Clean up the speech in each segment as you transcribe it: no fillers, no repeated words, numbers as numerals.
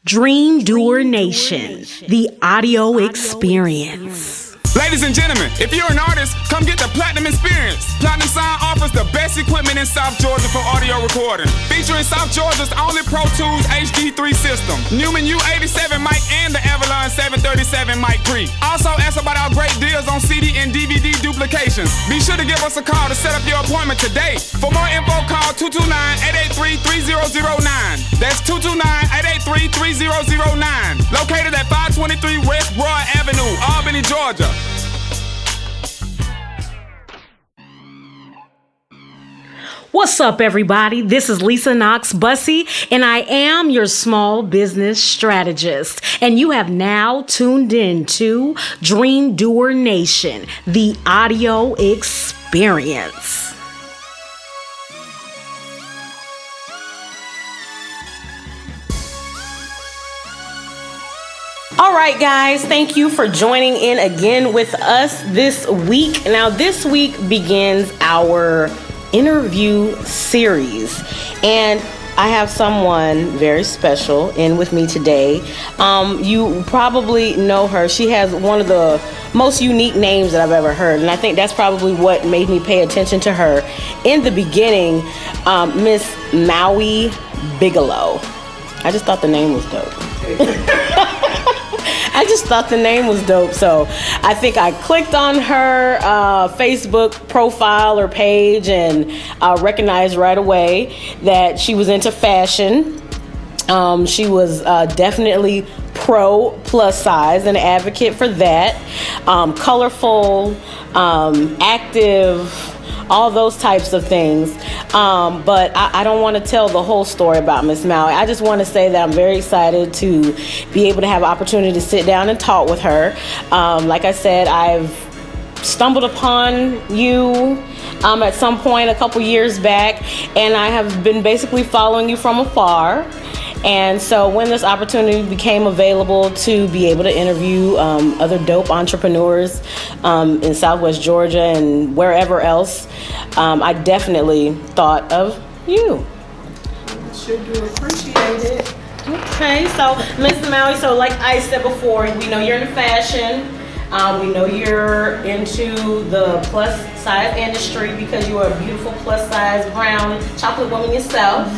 Dream Doer Nation, the audio experience. Ladies and gentlemen, if you're an artist, come get the Platinum Experience. Platinum Sound offers the best equipment in South Georgia for audio recording. Featuring South Georgia's only Pro Tools HD3 system, Newman U87 mic, and the Avalon 737 mic pre. Also, ask about our great deals on CD and DVD duplications. Be sure to give us a call to set up your appointment today. For more info, call 229-883-3009. That's 229-883-3009. Located at 523 West Broad Avenue, Albany, Georgia. What's up, everybody? This is Lisa Knox Bussey, and I am your small business strategist. And you have now tuned in to Dream Doer Nation, the audio experience. All right, guys, thank you for joining in again with us this week. Now, this week begins our interview series, and I have someone very special in with me today. You probably know her. She has one of the most unique names that I've ever heard, and I think that's probably what made me pay attention to her in the beginning. Miss Maui Bigelow. I just thought the name was dope. I just thought the name was dope, so I think I clicked on her Facebook profile or page and recognized right away that she was into fashion. She was definitely pro plus size, an advocate for that. Colorful, active, all those types of things. But I don't want to tell the whole story about Miss Maui. I just want to say that I'm very excited to be able to have an opportunity to sit down and talk with her. Like I said, I've stumbled upon you at some point a couple years back, and I have been basically following you from afar. And so when this opportunity became available to be able to interview other dope entrepreneurs in Southwest Georgia and wherever else, I definitely thought of you. Sure do appreciate it. Okay, so Ms. Maui, so like I said before, we know you're into fashion. We know you're into the plus size industry because you are a beautiful plus size brown chocolate woman yourself.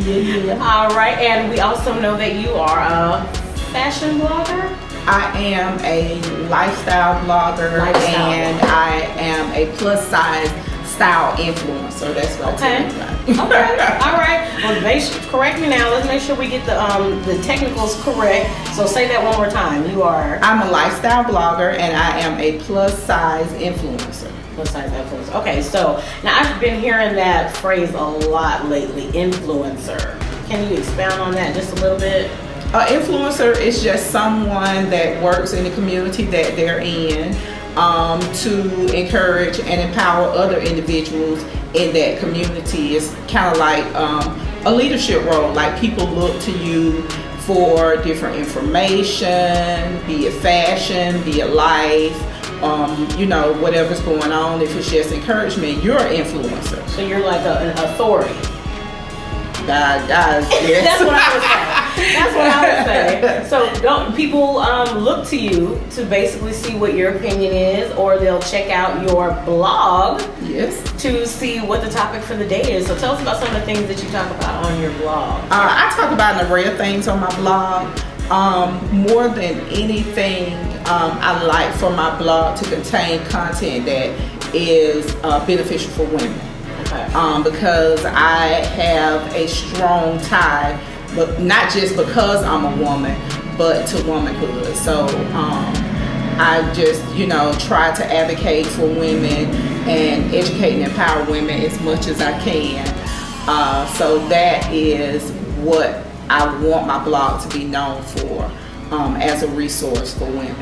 Yeah. All right, and we also know that you are a fashion blogger. I am a lifestyle blogger, and I am a plus size style influencer. That's what I tell you about. Okay. All right. Well, correct me now. Let's make sure we get the technicals correct. So say that one more time. You are. I'm a lifestyle blogger, and I am a plus size influencer. Plus size influencer. Okay. So now I've been hearing that phrase a lot lately. Influencer. Can you expound on that just a little bit? Influencer is just someone that works in the community that they're in to encourage and empower other individuals in that community. It's kind of like a leadership role. Like, people look to you for different information, be it fashion, be it life, whatever's going on. If it's just encouragement, you're an influencer. So you're like an authority. Guys, yes. That's what I would say. So don't people look to you to basically see what your opinion is, or they'll check out your blog to see what the topic for the day is. So tell us about some of the things that you talk about on your blog. I talk about an array of things on my blog. More than anything, I like for my blog to contain content that is beneficial for women. Because I have a strong tie, but not just because I'm a woman, but to womanhood. So I just, try to advocate for women and educate and empower women as much as I can. So that is what I want my blog to be known for, as a resource for women.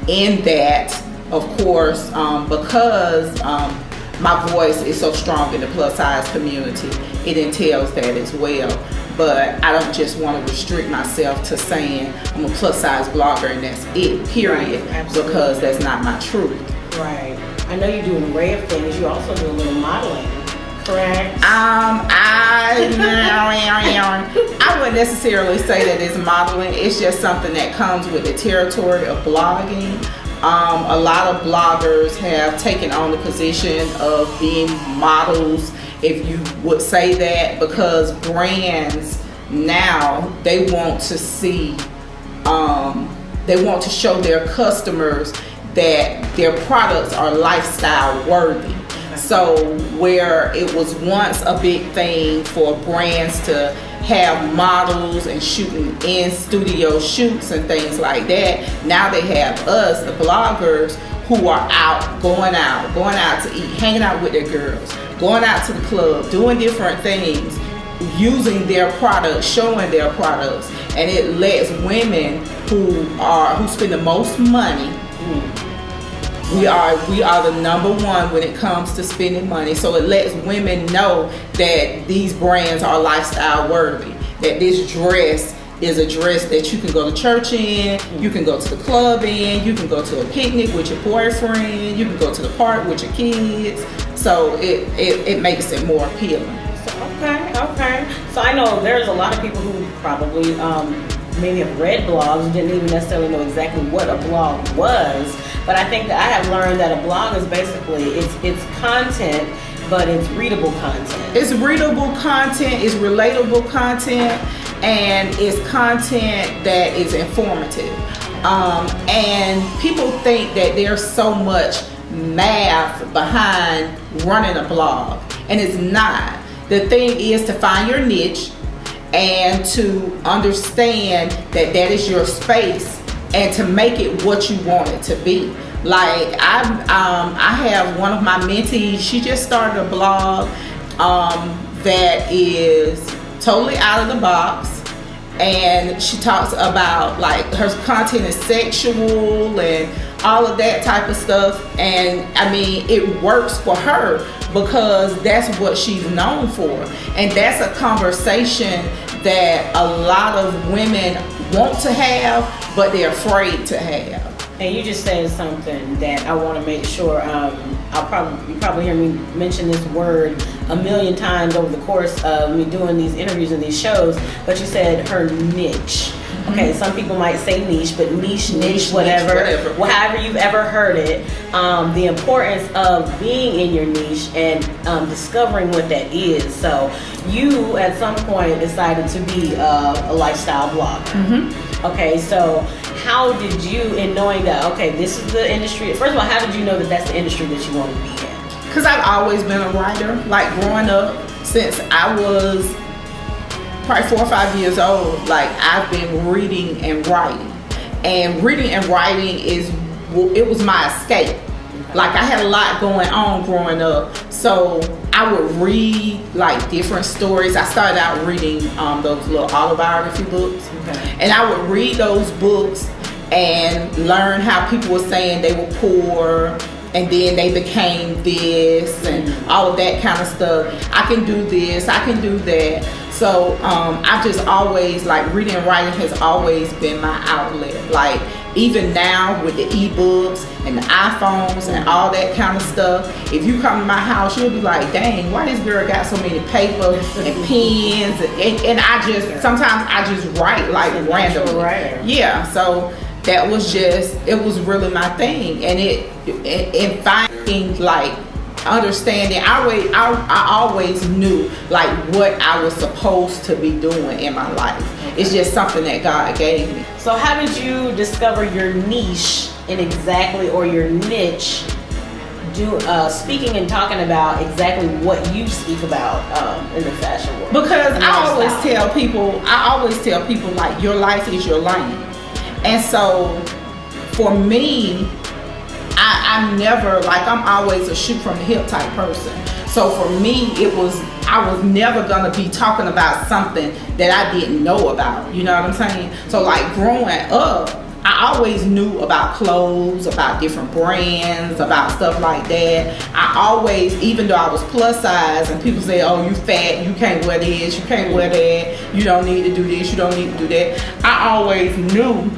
In that, of course, because my voice is so strong in the plus size community, it entails that as well. But I don't just want to restrict myself to saying I'm a plus size blogger and that's it, period, because that's not my truth. Right. I know you do an array of things. You also do a little modeling. correct? I wouldn't necessarily say that it's modeling. It's just something that comes with the territory of blogging. A lot of bloggers have taken on the position of being models, if you would say that, because brands now, they want to see, they want to show their customers that their products are lifestyle worthy. So where it was once a big thing for brands to have models and shooting in studio shoots and things like that, now they have us, the bloggers, who are going out to eat, hanging out with their girls, going out to the club, doing different things, using their products, showing their products, and it lets women who spend the most money. We are the number one when it comes to spending money. So it lets women know that these brands are lifestyle worthy. That this dress is a dress that you can go to church in, you can go to the club in, you can go to a picnic with your boyfriend, you can go to the park with your kids. So it makes it more appealing. Okay. So I know there's a lot of people who probably maybe have read blogs, didn't even necessarily know exactly what a blog was. But I think that I have learned that a blog is basically, it's content, but it's readable content. It's readable content, it's relatable content, and it's content that is informative. And people think that there's so much math behind running a blog, and it's not. The thing is to find your niche and to understand that that is your space and to make it what you want it to be. Like I have one of my mentees, she just started a blog that is totally out of the box, and she talks about, like, her content is sexual and all of that type of stuff, and I mean it works for her because that's what she's known for, and that's a conversation that a lot of women want to have but they're afraid to have. And you just said something that I want to make sure, you probably hear me mention this word a million times over the course of me doing these interviews and these shows, but you said her niche. Okay, some people might say niche, but niche, whatever. However you've ever heard it, the importance of being in your niche and discovering what that is. So you, at some point, decided to be a lifestyle blogger. Okay, so how did you, in knowing that, okay, this is the industry, first of all, how did you know that that's the industry that you want to be in? Because I've always been a writer, like growing up, since I was probably 4 or 5 years old, like I've been reading and writing. And reading and writing it was my escape. Like I had a lot going on growing up, so I would read like different stories. I started out reading those little autobiography books, and I would read those books and learn how people were saying they were poor, and then they became this and all of that kind of stuff. I can do this, I can do that. So I just always, like, reading and writing has always been my outlet. Like even now with the ebooks and the iPhones and all that kind of stuff, if you come to my house, you'll be like, dang, why this girl got so many paper and pens, and I just, sometimes I just write like randomly. Yeah, so that was just, it was really my thing. And in finding, like, understanding, I always knew like what I was supposed to be doing in my life. It's just something that God gave me. So how did you discover your niche in exactly, or your niche, speaking and talking about exactly what you speak about in the fashion world? Because I always tell people like, your life is your lane. And so for me, I'm never, like, I'm always a shoot from the hip type person. So for me, I was never gonna be talking about something that I didn't know about. You know what I'm saying? So like growing up, I always knew about clothes, about different brands, about stuff like that. I always, even though I was plus size and people say, oh, you fat, you can't wear this, you can't wear that, you don't need to do this, you don't need to do that. I always knew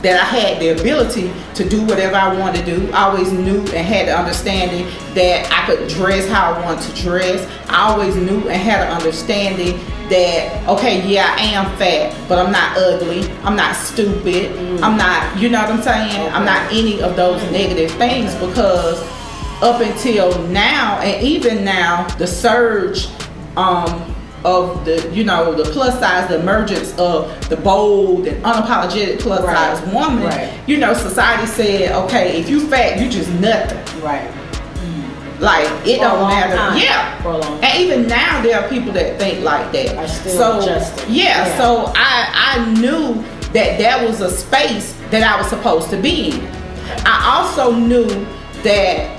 that I had the ability to do whatever I wanted to do. I always knew and had the understanding that I could dress how I wanted to dress. I always knew and had an understanding that, okay, yeah, I am fat, but I'm not ugly, I'm not stupid, I'm not, you know what I'm saying? I'm not any of those negative things, because up until now, and even now, the surge of the, you know, the plus size, the emergence of the bold and unapologetic plus size woman, you know, society said, okay, if you fat, you just nothing. Right. Like, it For a don't long matter. time. Yeah. For a long time. And even now, there are people that think like that. Are still adjusting. Yeah, so I knew that that was a space that I was supposed to be in. I also knew that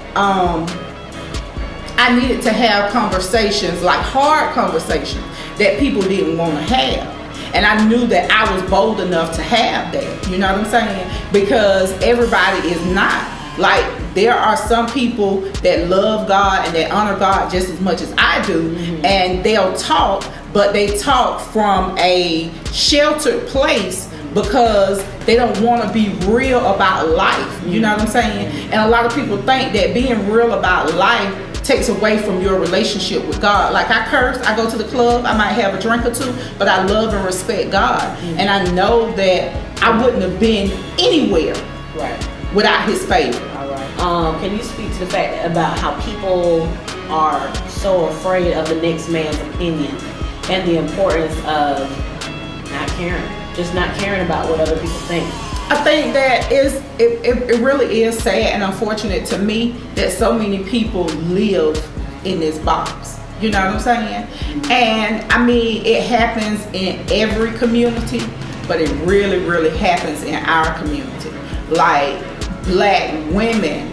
I needed to have conversations, like hard conversations, that people didn't want to have. And I knew that I was bold enough to have that. You know what I'm saying? Because everybody is not. Like, there are some people that love God and that honor God just as much as I do, and they'll talk, but they talk from a sheltered place because they don't want to be real about life. You know what I'm saying? And a lot of people think that being real about life takes away from your relationship with God. Like, I curse, I go to the club, I might have a drink or two, but I love and respect God. And I know that I wouldn't have been anywhere without his favor. All right. Can you speak to the fact about how people are so afraid of the next man's opinion and the importance of not caring, just not caring about what other people think? I think that it really is sad and unfortunate to me that so many people live in this box. You know what I'm saying? And I mean, it happens in every community, but it really, really happens in our community. Like, Black women,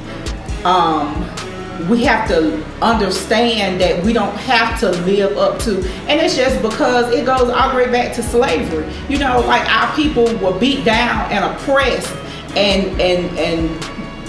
we have to understand that we don't have to live up to, and it's just because it goes all the way back to slavery. You know, like, our people were beat down and oppressed, and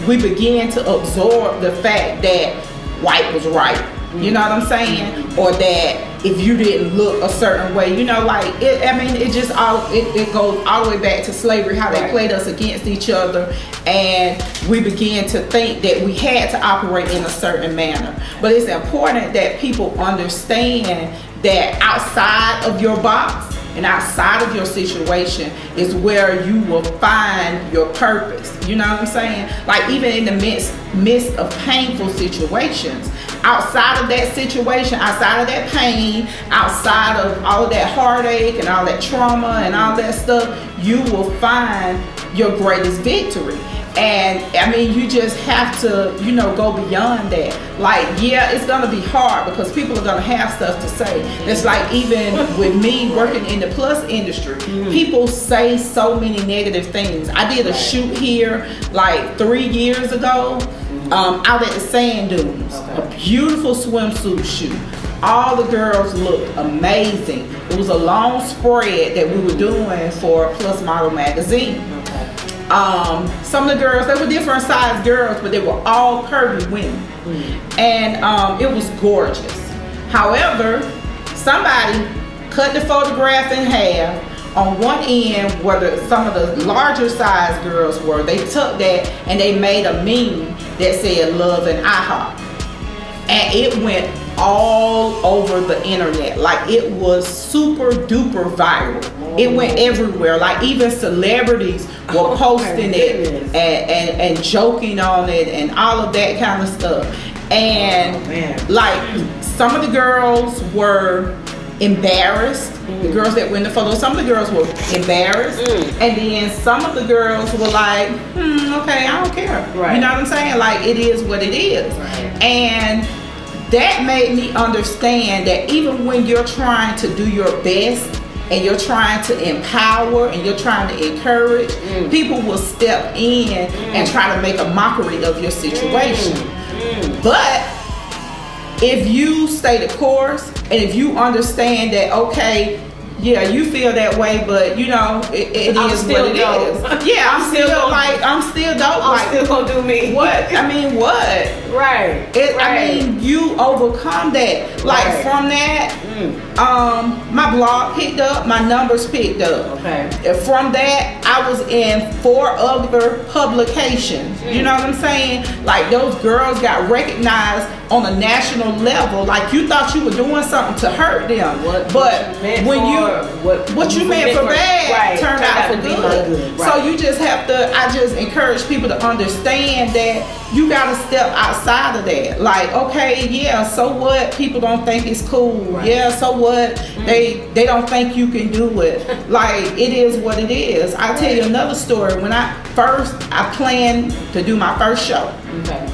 we began to absorb the fact that white was right. You know what I'm saying? Or that if you didn't look a certain way, you know, like, it just all, it goes all the way back to slavery, how they played us against each other, and we began to think that we had to operate in a certain manner. But it's important that people understand that outside of your box and outside of your situation is where you will find your purpose. You know what I'm saying? Like, even in the midst of painful situations, outside of that situation, outside of that pain, outside of all of that heartache and all that trauma and all that stuff, you will find your greatest victory. And I mean, you just have to, you know, go beyond that. Like, yeah, it's gonna be hard because people are gonna have stuff to say. It's like, even with me working in the plus industry, people say so many negative things. I did a shoot here like 3 years ago, out at the sand dunes. A beautiful swimsuit shoot. All the girls looked amazing. It was a long spread that we were doing for Plus Model magazine. Some of the girls, they were different size girls, but they were all curvy women. And it was gorgeous. However, somebody cut the photograph in half. On one end, where some of the larger size girls were, they took that and they made a meme that said "Love and IHOP," and it went all over the internet. Like, it was super duper viral. It went everywhere. Like, even celebrities were posting it and joking on it and all of that kind of stuff. And like, some of the girls were embarrassed. The girls that were in the photo, some of the girls were embarrassed, and then some of the girls were like, okay, I don't care. You know what I'm saying? Like, it is what it is. And that made me understand that even when you're trying to do your best and you're trying to empower and you're trying to encourage, people will step in and try to make a mockery of your situation. But if you stay the course and if you understand that, okay, yeah, you feel that way, but you know, it is what it is. Yeah, I'm still dope. I'm still gonna do me. What? I mean, what? Right. I mean, you overcome that. Like from that, my blog picked up, my numbers picked up. Okay. And from that, I was in 4 other publications. You know what I'm saying? Like those girls got recognized on a national level. Like you thought you were doing something to hurt them, but what you meant for bad turned out for good. Right. So you just have to. I just encourage people to understand that you gotta step outside of that. Like, okay, yeah, so what? People don't think it's cool. Right. Yeah, so what? They don't think you can do it. Like, it is what it is. I'll tell you another story. When I planned to do my first show. Okay.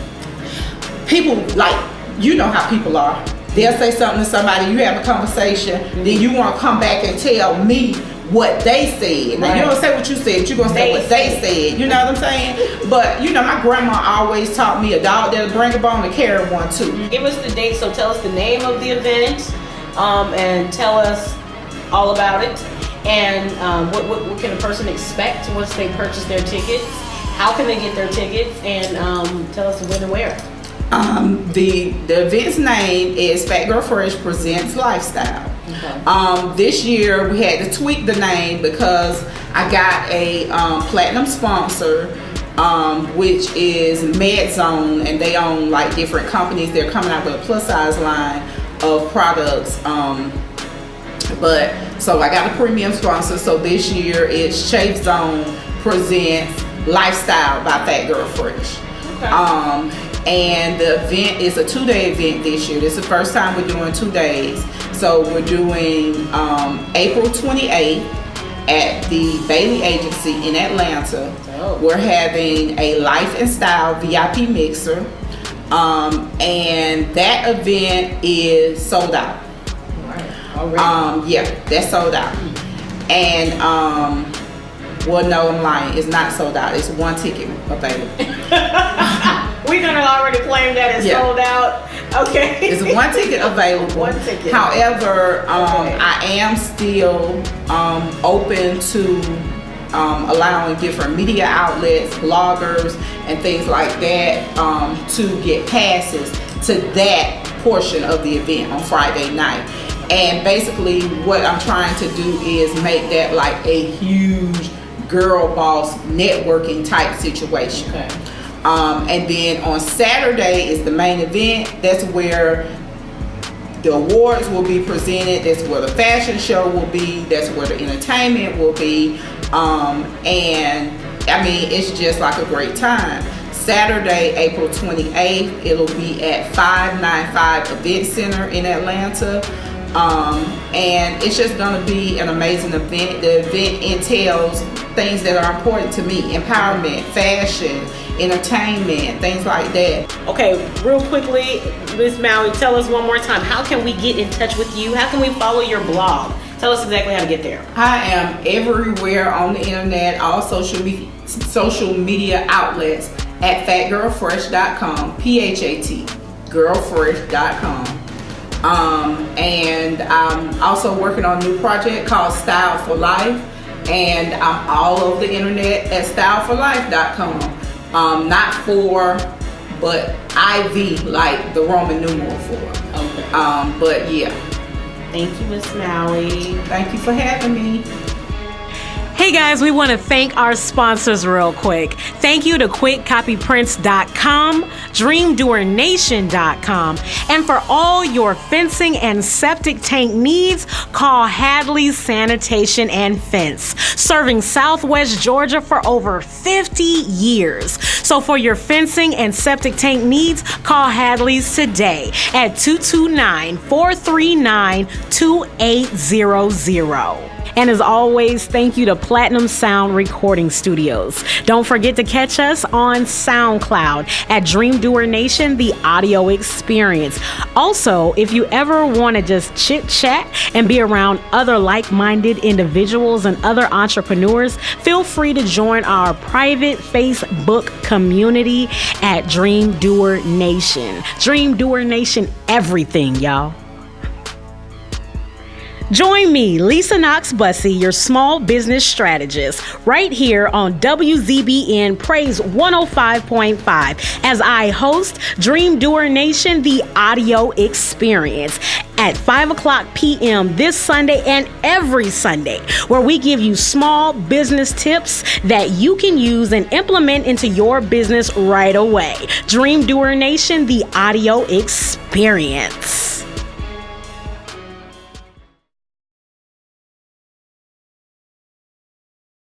People, like, you know how people are. They'll say something to somebody, you have a conversation, then you want to come back and tell me what they said. Now, you don't say what you said, you're going to say what they said. You know what I'm saying? But, you know, my grandma always taught me a dog that'll bring a bone to carry one too. Give us the date, so tell us the name of the event, and tell us all about it. And what can a person expect once they purchase their tickets? How can they get their tickets? And tell us when and where. The event's name is Fat Girl Fresh Presents Lifestyle. Okay. This year we had to tweak the name because I got a platinum sponsor, which is MedZone, and they own like different companies. They're coming out with a plus size line of products. But so I got a premium sponsor. So this year it's Shape Zone Presents Lifestyle by Fat Girl Fresh. Okay. And the event is a 2-day event this year. This is the first time we're doing 2 days. So we're doing April 28th at the Bailey Agency in Atlanta. Oh. We're having a Life and Style VIP mixer. And that event is sold out. Already? Yeah, that's sold out. And well, no, I'm lying. It's not sold out. It's 1 ticket available. We're gonna already claim that it's sold out. Okay. It's 1 ticket available. 1 ticket. However, I am still open to allowing different media outlets, bloggers, and things like that to get passes to that portion of the event on Friday night. And basically what I'm trying to do is make that like a huge girl boss networking type situation. Okay. And then on Saturday is the main event. That's where the awards will be presented. That's where the fashion show will be. That's where the entertainment will be. And I mean, it's just like a great time. Saturday, April 28th, it'll be at 595 Event Center in Atlanta. And it's just going to be an amazing event. The event entails things that are important to me: empowerment, fashion, entertainment, things like that. Okay, real quickly, Miss Maui, tell us one more time, how can we get in touch with you? How can we follow your blog? Tell us exactly how to get there. I am everywhere on the internet, all social media outlets at fatgirlfresh.com, PHAT, girlfresh.com. And I'm also working on a new project called Style for Life, and I'm all over the internet at styleforlife.com. Not for, but IV, like the Roman numeral for. Okay. But yeah. Thank you, Miss Maui. Thank you for having me. Hey guys, we want to thank our sponsors real quick. Thank you to QuickCopyPrints.com, DreamDoerNation.com, and for all your fencing and septic tank needs, call Hadley's Sanitation and Fence, serving Southwest Georgia for over 50 years. So for your fencing and septic tank needs, call Hadley's today at 229-439-2800. And as always, thank you to Platinum Sound Recording Studios. Don't forget to catch us on SoundCloud at Dream Doer Nation, the audio experience. Also, if you ever want to just chit chat and be around other like-minded individuals and other entrepreneurs, feel free to join our private Facebook community at Dream Doer Nation. Dream Doer Nation, everything, y'all. Join me, Lisa Knox Bussey, your small business strategist, right here on WZBN Praise 105.5 as I host Dream Doer Nation, the audio experience at 5 o'clock p.m. this Sunday and every Sunday, where we give you small business tips that you can use and implement into your business right away. Dream Doer Nation, the audio experience.